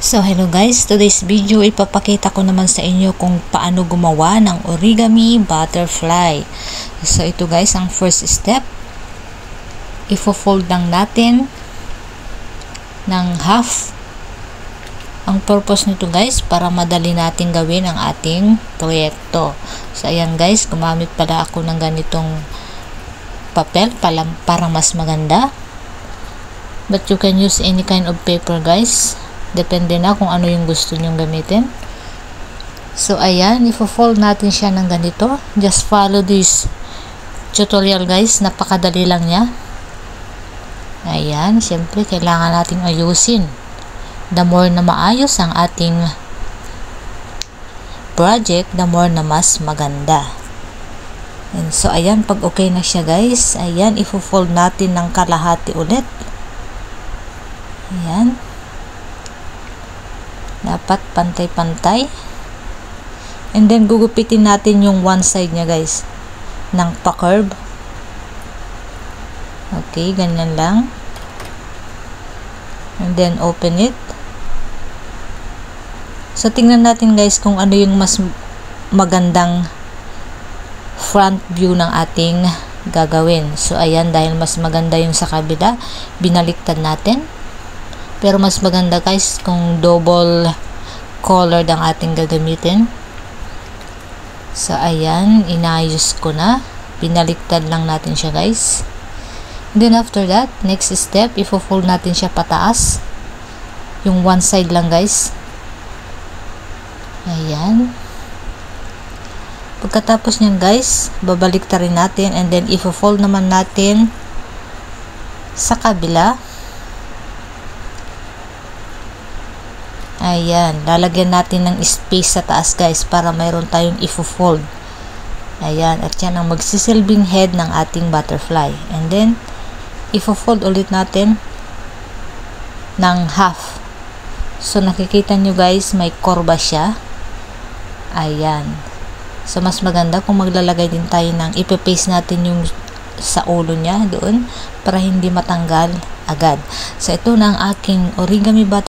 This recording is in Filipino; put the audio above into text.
So hello guys, today's video ipapakita ko naman sa inyo kung paano gumawa ng origami butterfly. So ito guys, ang first step, ifo-fold lang natin ng half. Ang purpose nito guys, para madali natin gawin ang ating proyekto. So ayan guys, gumamit pala ako ng ganitong papel para mas maganda. But you can use any kind of paper guys. Depende na kung ano yung gusto nyong gamitin. So ayan, ifo-fold natin siya ng ganito. Just follow this tutorial guys, napakadali lang niya. Ayan, syempre kailangan nating ayusin. The more na maayos ang ating project, the more na mas maganda. And so ayan, pag okay na siya guys, ayan, ifo-fold natin ng kalahati ulit. Ayan. Dapat pantay-pantay. And then gugupitin natin yung one side niya guys ng pa-curve. Okay, ganyan lang. And then open it. So tingnan natin guys kung ano yung mas magandang front view ng ating gagawin. So ayan, dahil mas maganda yung sa kabila, binaliktad natin. Pero mas maganda guys kung double colored ang ating gagamitin. So ayan, inayos ko na. Binaliktad lang natin siya guys. And then after that, next step, ifo-fold natin siya pataas. Yung one side lang guys. Ayan. Pagkatapos niyan guys, babaliktarin natin and then ifo-fold naman natin sa kabila. Ayan, lalagyan natin ng space sa taas guys para mayroon tayong ifo-fold. Ayan, at yan ang magsisilbing head ng ating butterfly. And then, ifo-fold ulit natin ng half. So, nakikita nyo guys, may korba siya. Ayan. So, mas maganda kung maglalagay din tayo ng ipe-paste natin yung sa ulo niya doon para hindi matanggal agad. So, ito na ang aking origami butterfly.